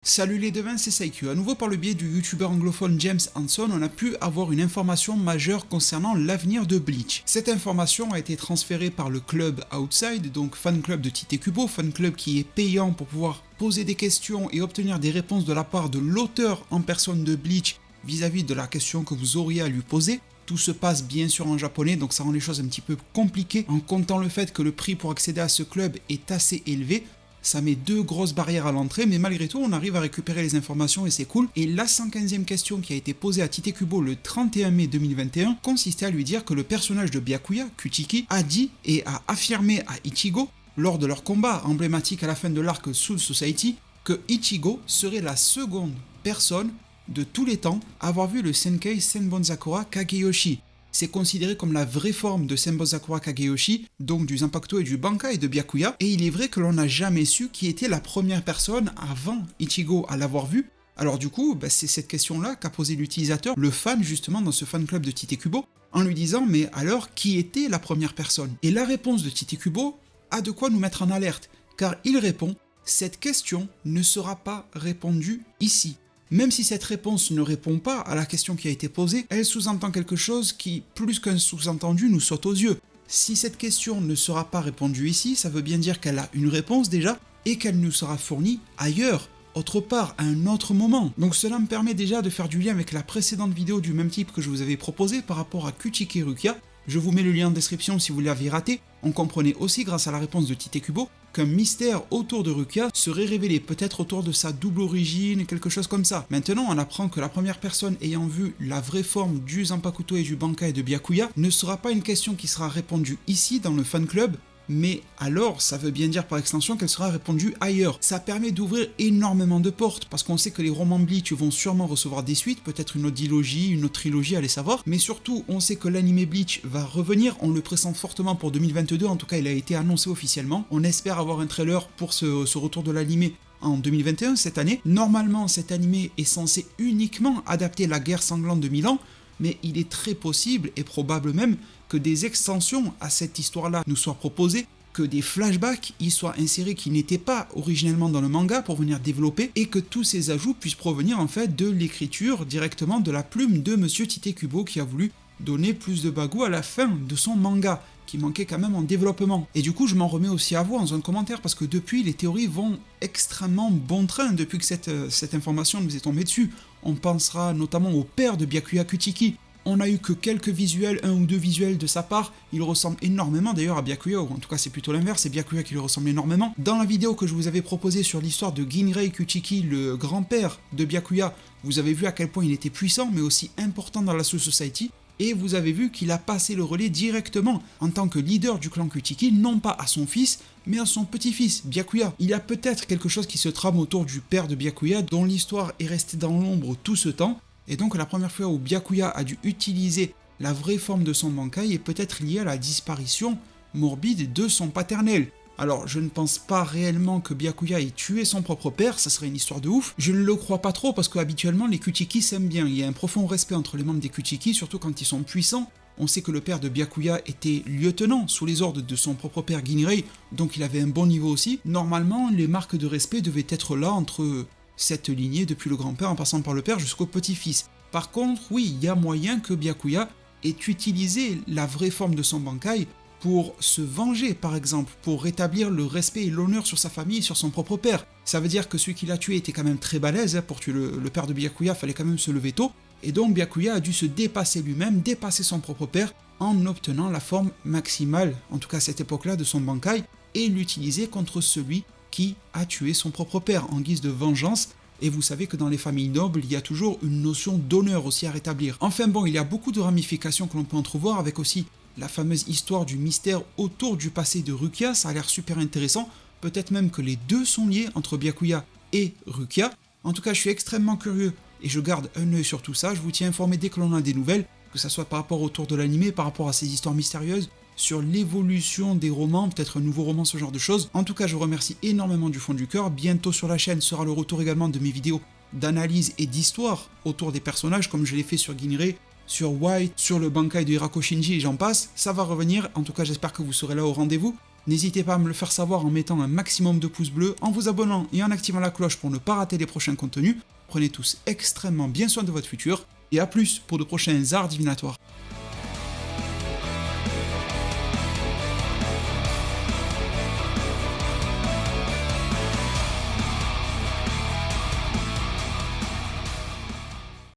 Salut les devins, c'est Saikyu. À nouveau par le biais du youtubeur anglophone James Hanson, on a pu avoir une information majeure concernant l'avenir de Bleach. Cette information a été transférée par le club Outside, donc fan club de Tite Kubo, fan club qui est payant pour pouvoir poser des questions et obtenir des réponses de la part de l'auteur en personne de Bleach vis-à-vis de la question que vous auriez à lui poser. Tout se passe bien sûr en japonais, donc ça rend les choses un petit peu compliquées en comptant le fait que le prix pour accéder à ce club est assez élevé. Ça met deux grosses barrières à l'entrée, mais malgré tout, on arrive à récupérer les informations et c'est cool. Et la 115e question qui a été posée à Tite Kubo le 31 mai 2021 consistait à lui dire que le personnage de Byakuya, Kuchiki, a dit et a affirmé à Ichigo, lors de leur combat emblématique à la fin de l'arc Soul Society, que Ichigo serait la seconde personne de tous les temps à avoir vu le Senkei Senbonzakura Kageyoshi. C'est considéré comme la vraie forme de Senbonzakura Kageyoshi, donc du Zanpakuto et du Bankai de Byakuya, et il est vrai que l'on n'a jamais su qui était la première personne avant Ichigo à l'avoir vu. Alors du coup, c'est cette question-là qu'a posé l'utilisateur, le fan justement dans ce fan club de Tite Kubo, en lui disant mais alors qui était la première personne? Et la réponse de Tite Kubo a de quoi nous mettre en alerte, car il répond cette question ne sera pas répondue ici. Même si cette réponse ne répond pas à la question qui a été posée, elle sous-entend quelque chose qui, plus qu'un sous-entendu, nous saute aux yeux. Si cette question ne sera pas répondue ici, ça veut bien dire qu'elle a une réponse déjà, et qu'elle nous sera fournie ailleurs, autre part, à un autre moment. Donc cela me permet déjà de faire du lien avec la précédente vidéo du même type que je vous avais proposé par rapport à Kuchiki Rukia. Je vous mets le lien en description si vous l'avez raté. On comprenait aussi grâce à la réponse de Tite Kubo qu'un mystère autour de Rukia serait révélé, peut-être autour de sa double origine, quelque chose comme ça. Maintenant, on apprend que la première personne ayant vu la vraie forme du Zanpakuto et du Bankai de Byakuya ne sera pas une question qui sera répondue ici dans le fan club, mais alors ça veut bien dire par extension qu'elle sera répondue ailleurs. Ça permet d'ouvrir énormément de portes, parce qu'on sait que les romans Bleach vont sûrement recevoir des suites, peut-être une autre dilogie, une autre trilogie, allez savoir, mais surtout on sait que l'anime Bleach va revenir, on le pressent fortement pour 2022, en tout cas il a été annoncé officiellement, on espère avoir un trailer pour ce retour de l'anime en 2021, cette année. Normalement cet anime est censé uniquement adapter la guerre sanglante de 1000 ans, mais il est très possible et probable même que des extensions à cette histoire-là nous soient proposées, que des flashbacks y soient insérés qui n'étaient pas originellement dans le manga pour venir développer, et que tous ces ajouts puissent provenir en fait de l'écriture directement de la plume de Monsieur Tite Kubo qui a voulu donner plus de bagou à la fin de son manga, qui manquait quand même en développement. Et du coup, je m'en remets aussi à vous en zone commentaire, parce que depuis, les théories vont extrêmement bon train depuis que cette information nous est tombée dessus. On pensera notamment au père de Byakuya Kuchiki. On a eu que quelques visuels, un ou deux visuels de sa part, il ressemble énormément d'ailleurs à Byakuya, ou en tout cas c'est plutôt l'inverse, c'est Byakuya qui lui ressemble énormément. Dans la vidéo que je vous avais proposée sur l'histoire de Ginrei Kuchiki, le grand-père de Byakuya, vous avez vu à quel point il était puissant, mais aussi important dans la Soul Society, et vous avez vu qu'il a passé le relais directement en tant que leader du clan Kuchiki, non pas à son fils, mais à son petit-fils, Byakuya. Il y a peut-être quelque chose qui se trame autour du père de Byakuya, dont l'histoire est restée dans l'ombre tout ce temps, et donc la première fois où Byakuya a dû utiliser la vraie forme de son Bankai est peut-être liée à la disparition morbide de son paternel. Alors je ne pense pas réellement que Byakuya ait tué son propre père, ça serait une histoire de ouf. Je ne le crois pas trop parce qu'habituellement les Kuchiki s'aiment bien, il y a un profond respect entre les membres des Kuchiki, surtout quand ils sont puissants. On sait que le père de Byakuya était lieutenant sous les ordres de son propre père Ginrei, donc il avait un bon niveau aussi. Normalement, les marques de respect devaient être là entre cette lignée depuis le grand-père en passant par le père jusqu'au petit-fils. Par contre, oui, il y a moyen que Byakuya ait utilisé la vraie forme de son Bankai pour se venger, par exemple, pour rétablir le respect et l'honneur sur sa famille et sur son propre père. Ça veut dire que celui qui l'a tué était quand même très balèze, pour tuer le père de Byakuya, fallait quand même se lever tôt, et donc Byakuya a dû se dépasser lui-même, dépasser son propre père, en obtenant la forme maximale, en tout cas à cette époque-là, de son Bankai, et l'utiliser contre celui qui a tué son propre père en guise de vengeance. Et vous savez que dans les familles nobles, il y a toujours une notion d'honneur aussi à rétablir. Enfin bon, il y a beaucoup de ramifications que l'on peut entrevoir, avec aussi la fameuse histoire du mystère autour du passé de Rukia, ça a l'air super intéressant, peut-être même que les deux sont liés entre Byakuya et Rukia. En tout cas, je suis extrêmement curieux et je garde un œil sur tout ça, je vous tiens informé dès que l'on a des nouvelles, que ça soit par rapport au tour de l'anime, par rapport à ces histoires mystérieuses, sur l'évolution des romans, peut-être un nouveau roman, ce genre de choses. En tout cas, je vous remercie énormément du fond du cœur. Bientôt sur la chaîne sera le retour également de mes vidéos d'analyse et d'histoire autour des personnages, comme je l'ai fait sur Ginrei, sur White, sur le Bankai de Hirako Shinji et j'en passe. Ça va revenir, en tout cas j'espère que vous serez là au rendez-vous. N'hésitez pas à me le faire savoir en mettant un maximum de pouces bleus, en vous abonnant et en activant la cloche pour ne pas rater les prochains contenus. Prenez tous extrêmement bien soin de votre futur, et à plus pour de prochains arts divinatoires.